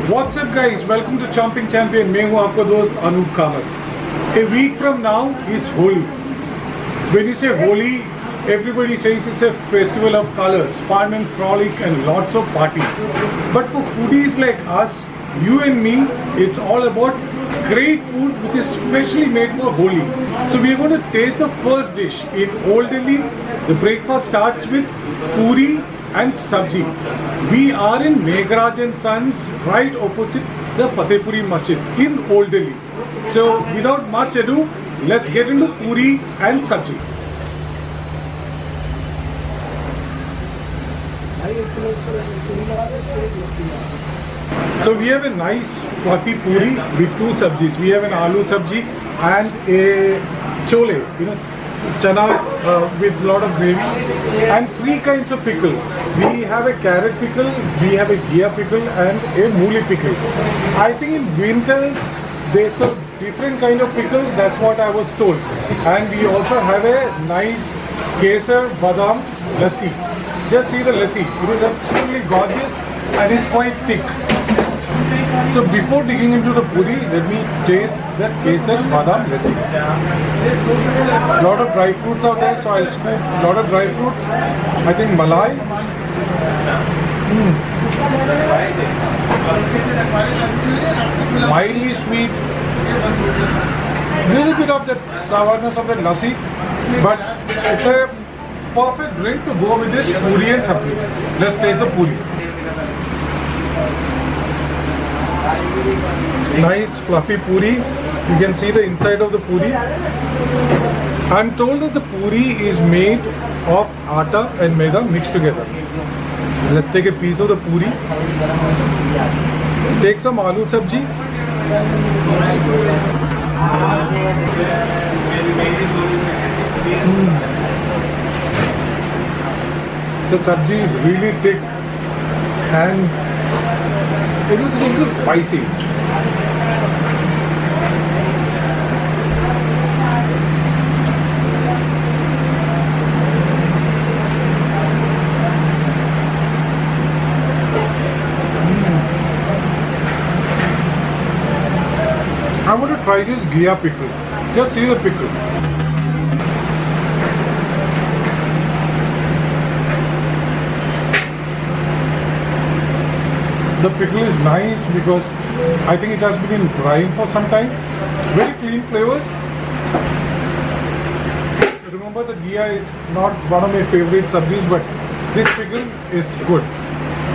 What's up guys, welcome to Chomping Champion. मैं हूँ आपका दोस्त Anoop Kamat. A week from now is Holi. When you say Holi, everybody says it's a festival of colors, fun and frolic and lots of parties. But for foodies like us, you and me, it's all about great food which is specially made for Holi. So we are going to taste the first dish. In Old Delhi, the breakfast starts with puri and sabji. We are in Meghraj and Sons, right opposite the Fatehpuri Masjid in Old Delhi. So without much ado, let's get into puri and sabji. So we have a nice fluffy puri with two sabjis. We have an aloo sabji and a chole, chana with lot of gravy, and three kinds of pickle. We have a carrot pickle, we have a ghee pickle and a mooli pickle. I think in winters they serve different kind of pickles, that's what I was told. And we also have a nice kesar badam lassi. Just see the lassi, it is absolutely gorgeous and is quite thick. So before digging into the puri, let me taste the kesar badam lassi. Lot of dry fruits are there, so I'll scoop lot of dry fruits. I think malai. Mildly sweet. Little bit of the sourness of the lassi, but it's a perfect drink to go with this puri and sabji. Let's taste the puri. Nice fluffy puri. You can see the inside of the puri. I'm told that the puri is made of atta and maida mixed together. Let's take a piece of the puri. Take some aloo sabji. The sabji is really thick and it is also spicy. I want to try this ghee pickle. Just see the pickle. The pickle is nice because I think it has been in drying for some time. Very clean flavors. Remember, the ghee is not one of my favorite sabjis, but this pickle is good.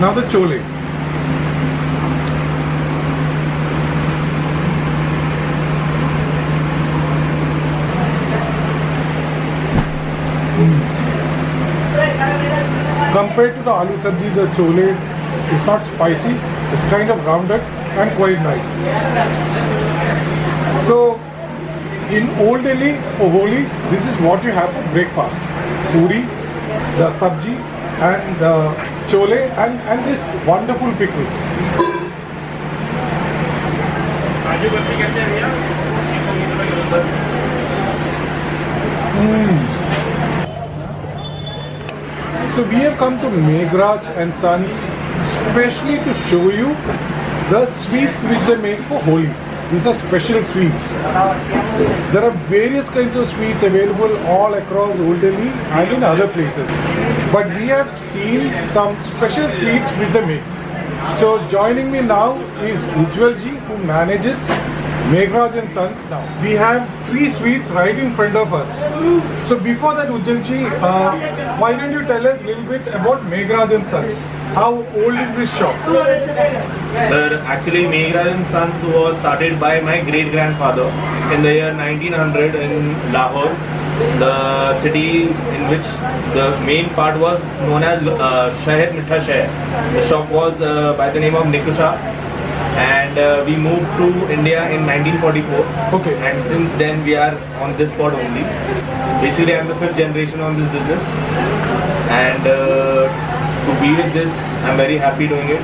Now the chole. Compared to the aloo sabji, the chole is not spicy, it's kind of rounded and quite nice. So in Old Delhi for Holi, this is what you have for breakfast. Puri, the sabji and the chole and this wonderful pickles. So we have come to Meghraj and Sons especially to show you the sweets which they make for Holi. These are special sweets. There are various kinds of sweets available all across Old Delhi and in other places. But we have seen some special sweets which they make. So joining me now is Ujjwal ji, who manages Meghraj and Sons now. We have three sweets right in front of us. So before that, Ujjwal ji, why don't you tell us a little bit about Meghraj and Sons? How old is this shop? Sir, actually Meghraj and Sons was started by my great-grandfather in the year 1900 in Lahore, the city in which the main part was known as Shahid Mitha Shahar. The shop was by the name of Nikusha, and we moved to India in 1944. Okay. And since then we are on this spot only. Basically I am the 5th generation on this business, and to be with this, I'm very happy doing it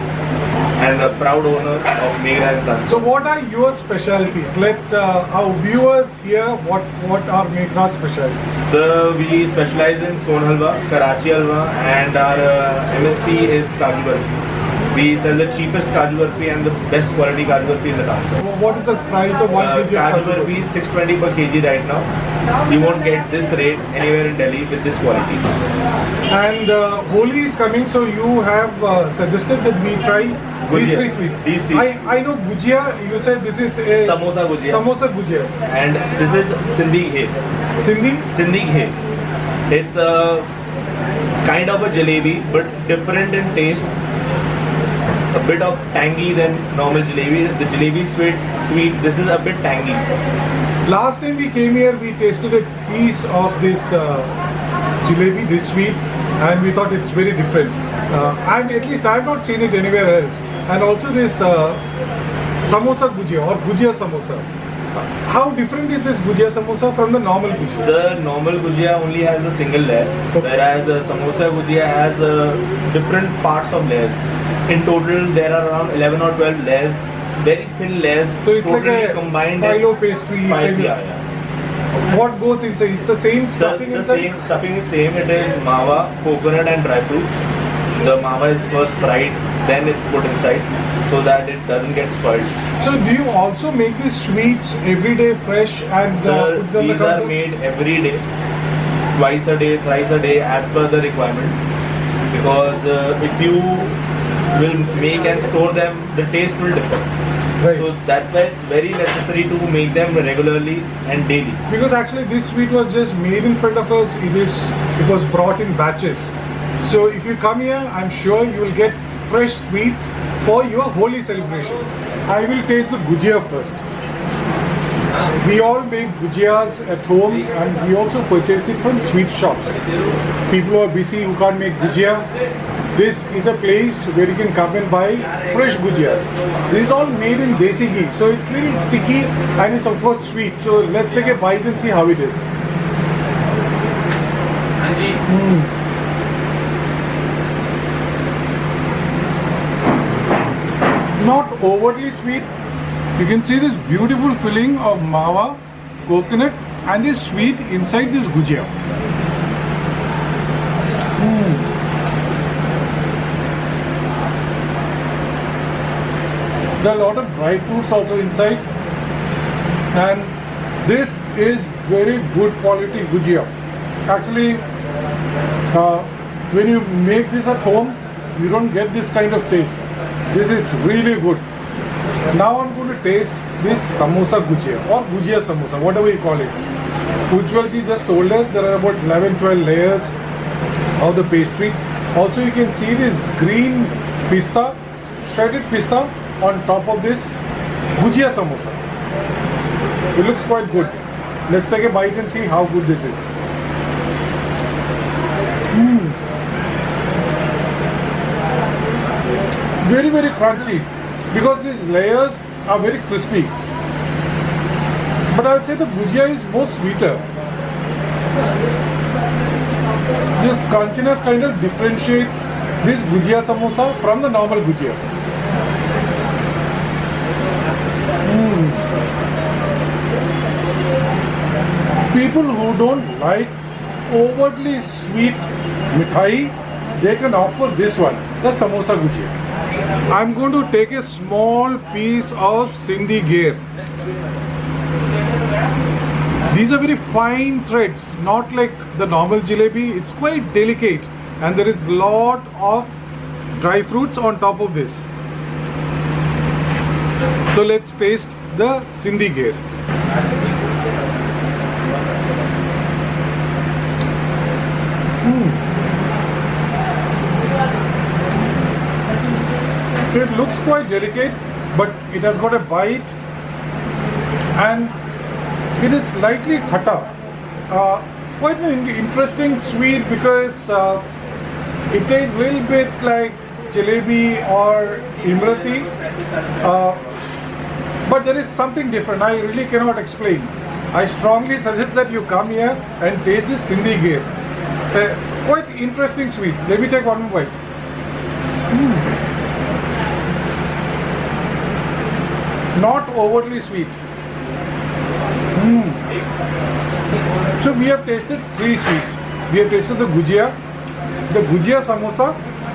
and a proud owner of Meghraj and Sons. So what are your specialties? Let's our viewers here, what are Meghraj specialties? So we specialize in Son Halwa, Karachi Halwa, and our MSP is Kaju Barfi. We sell the cheapest Kaju Barfi and the best quality Kaju Barfi in the town, sir. What is the price of 1 kg? Kaju Barfi is 620 per kg right now. You won't get this rate anywhere in Delhi with this quality. And Holi is coming, so you have suggested that we try these Gujia. three sweets. These three. I know Gujia, you said this is a Samosa Gujia. Samosa Gujia. And this is Sindhi Ghe. Sindhi? Sindhi Ghe. It's a kind of a jalebi but different in taste. A bit of tangy than normal jalebi. The jalebi is sweet. This is a bit tangy. Last time we came here, we tasted a piece of this jalebi, this sweet, and we thought it's very different. And at least I have not seen it anywhere else. And also this samosa gujia or gujia samosa. How different is this gujia samosa from the normal gujia? Sir, normal gujia only has a single layer, whereas samosa gujia has different parts of layers. In total, there are around 11 or 12 layers, very thin layers. So it's totally like a combined. phyllo pastry. Yeah. What goes inside? It's the same Sir, stuffing the inside? same stuffing is same. It is mawa, coconut, and dry fruits. The mawa is first fried, then it's put inside, so that it doesn't get spoiled. So do you also make these sweets every day fresh and Sir, put them in the these are counter? made every day, twice a day, thrice a day, as per the requirement. Because if you will make and store them, the taste will differ. Right. So that's why it's very necessary to make them regularly and daily. Because actually this sweet was just made in front of us. It was brought in batches. So if you come here, I'm sure you will get fresh sweets for your Holi celebrations. I will taste the gujia first. We all make gujias at home and we also purchase it from sweet shops. People who are busy who can't make gujia, this is a place where you can come and buy fresh gujias. This is all made in desi ghee, so it's little sticky and it's of course sweet. So let's take a bite and see how it is. Not overtly sweet. You can see this beautiful filling of mawa, coconut, and this sweet inside this gujia. There are a lot of dry fruits also inside, and this is very good quality gujia. Actually, when you make this at home, you don't get this kind of taste. This is really good. Now I'm going to taste this samosa gujia or gujia samosa, whatever you call it. Ujjwal ji just told us there are about 11-12 layers of the pastry. Also you can see this green pista, shredded pista on top of this gujia samosa. It looks quite good. Let's take a bite and see how good this is. Very, very crunchy because these layers are very crispy. But I would say the gujia is more sweeter. This crunchiness kind of differentiates this gujia samosa from the normal gujia. People who don't like overtly sweet mithai, they can offer this one, the samosa gujia. I'm going to take a small piece of Sindhi Gher. These are very fine threads, not like the normal jalebi. It's quite delicate and there is a lot of dry fruits on top of this. So let's taste the Sindhi Gher. It looks quite delicate, but it has got a bite and it is slightly khata. Quite an interesting sweet because it tastes a little bit like jalebi or imrati, but there is something different. I really cannot explain. I strongly suggest that you come here and taste this Sindhi Gher. Quite interesting sweet. Let me take one more bite. Not overtly sweet. So we have tasted three sweets. We have tasted the gujia samosa,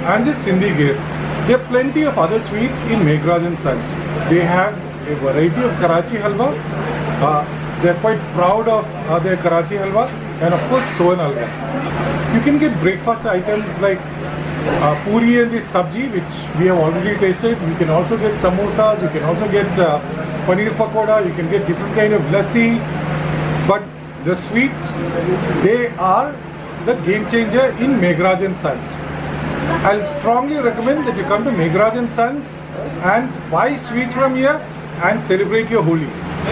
and this Sindhi Gher. There are plenty of other sweets in Meghraj and Sons. They have a variety of Karachi halwa. They're quite proud of their Karachi halwa, and of course Sohan halwa. You can get breakfast items like puri and this sabji, which we have already tasted. You can also get samosas. You can also get paneer pakoda. You can get different kind of lassi. But the sweets, they are the game changer in Meghraj and Sons. I'll strongly recommend that you come to Meghraj and Sons and buy sweets from here and celebrate your Holi.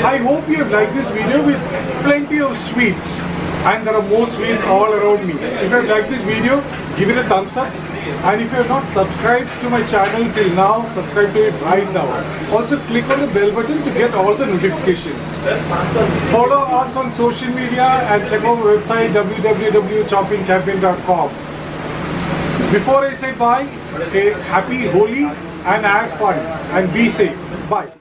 I hope you have liked this video with plenty of sweets, and there are more sweets all around me. If you have liked this video, give it a thumbs up, and if you have not subscribed to my channel till now, subscribe to it right now. Also click on the bell button to get all the notifications. Follow us on social media and check out our website www.chompingchampion.com. Before I say bye, a happy Holi and have fun and be safe. Bye.